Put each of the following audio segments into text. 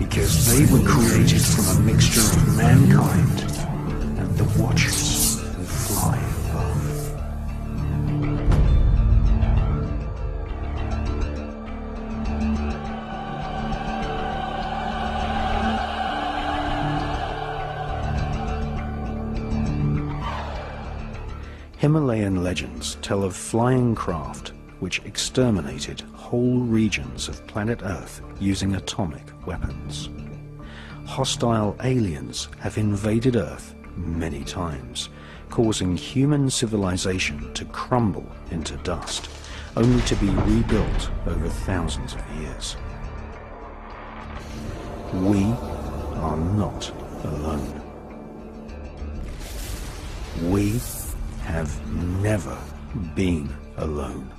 because they were created from a mixture of mankind and the watchers who fly above. Himalayan legends tell of flying craft which exterminated whole regions of planet Earth using atomic weapons. Hostile aliens have invaded Earth many times, causing human civilization to crumble into dust, only to be rebuilt over thousands of years. We are not alone. We have never been alone.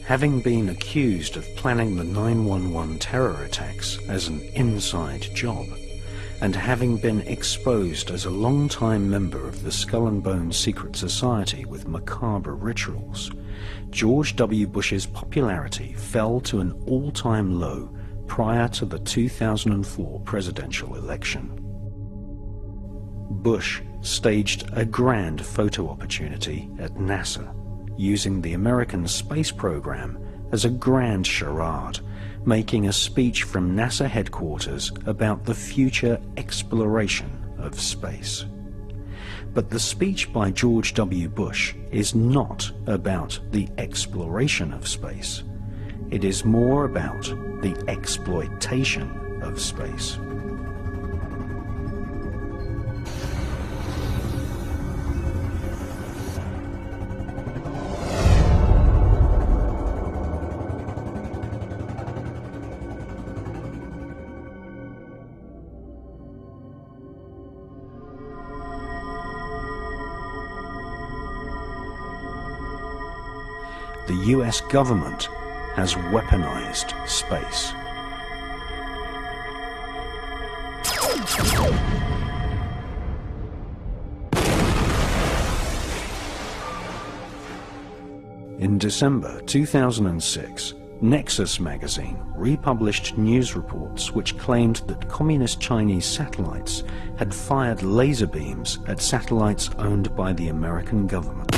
Having been accused of planning the 9/11 terror attacks as an inside job, and having been exposed as a long-time member of the Skull and Bones secret society with macabre rituals, George W. Bush's popularity fell to an all-time low prior to the 2004 presidential election. Bush staged a grand photo opportunity at NASA, using the American space program as a grand charade, making a speech from NASA headquarters about the future exploration of space. But the speech by George W. Bush is not about the exploration of space. It is more about the exploitation of space. The US government has weaponized space. In December 2006, Nexus magazine republished news reports which claimed that communist Chinese satellites had fired laser beams at satellites owned by the American government.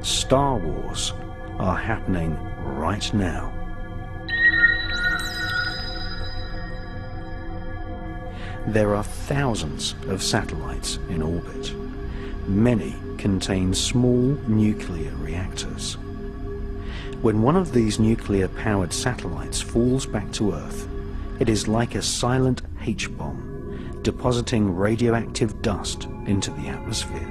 Star Wars are happening right now. There are thousands of satellites in orbit. Many contain small nuclear reactors. When one of these nuclear-powered satellites falls back to Earth, it is like a silent H-bomb, depositing radioactive dust into the atmosphere.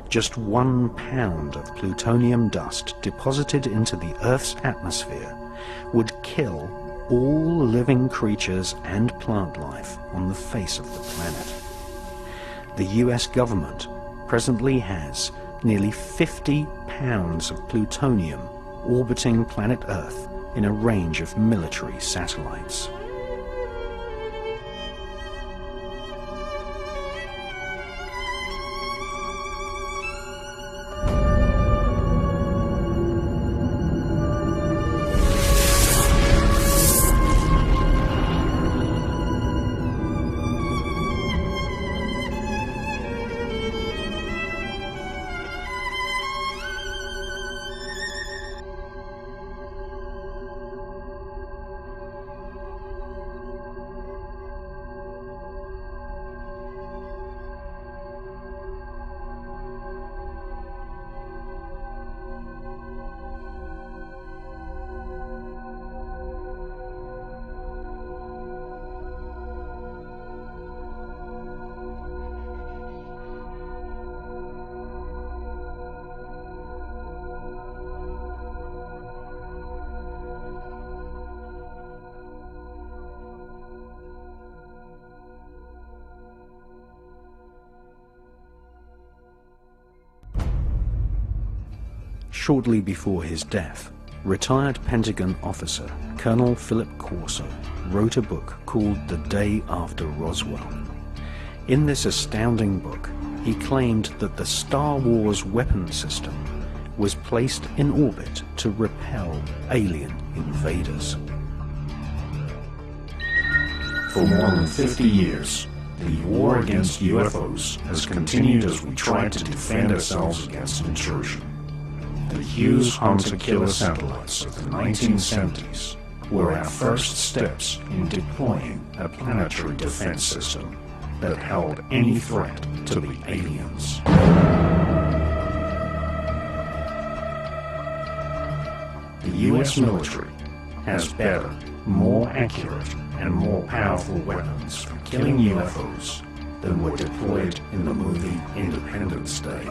Just 1 pound of plutonium dust deposited into the Earth's atmosphere would kill all living creatures and plant life on the face of the planet. The US government presently has nearly 50 pounds of plutonium orbiting planet Earth in a range of military satellites. Shortly before his death, retired Pentagon officer Colonel Philip Corso wrote a book called The Day After Roswell. In this astounding book, he claimed that the Star Wars weapon system was placed in orbit to repel alien invaders. For more than 50 years, the war against UFOs has continued as we try to defend ourselves against intrusion. The Hughes hunter-killer satellites of the 1970s were our first steps in deploying a planetary defense system that held any threat to the aliens. The US military has better, more accurate, and more powerful weapons for killing UFOs than were deployed in the movie Independence Day.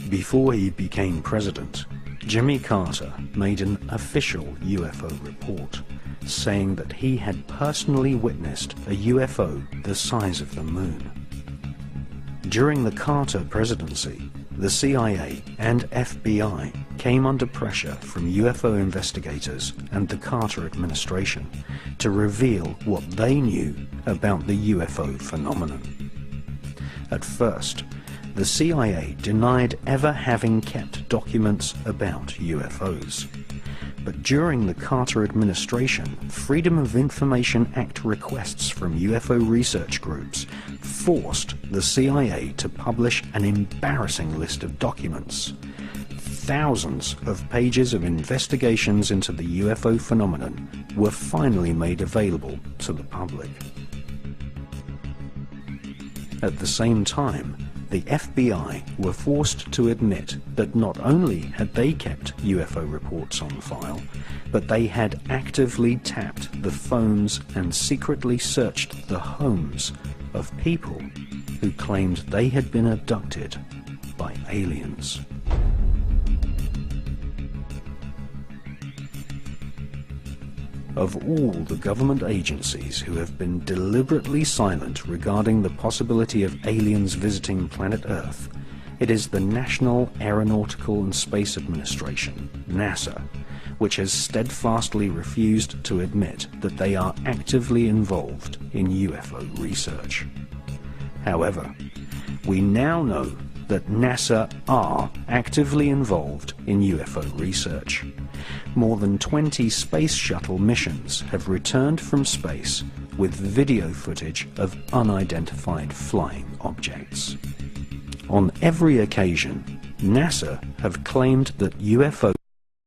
Before he became president, Jimmy Carter made an official UFO report, saying that he had personally witnessed a UFO the size of the moon. During the Carter presidency, the CIA and FBI came under pressure from UFO investigators and the Carter administration to reveal what they knew about the UFO phenomenon. At first, the CIA denied ever having kept documents about UFOs. But during the Carter administration, Freedom of Information Act requests from UFO research groups forced the CIA to publish an embarrassing list of documents. Thousands of pages of investigations into the UFO phenomenon were finally made available to the public. At the same time, the FBI were forced to admit that not only had they kept UFO reports on file, but they had actively tapped the phones and secretly searched the homes of people who claimed they had been abducted by aliens. Of all the government agencies who have been deliberately silent regarding the possibility of aliens visiting planet Earth, it is the National Aeronautical and Space Administration, NASA, which has steadfastly refused to admit that they are actively involved in UFO research. However, we now know that NASA are actively involved in UFO research. More than 20 space shuttle missions have returned from space with video footage of unidentified flying objects. On every occasion, NASA have claimed that UFO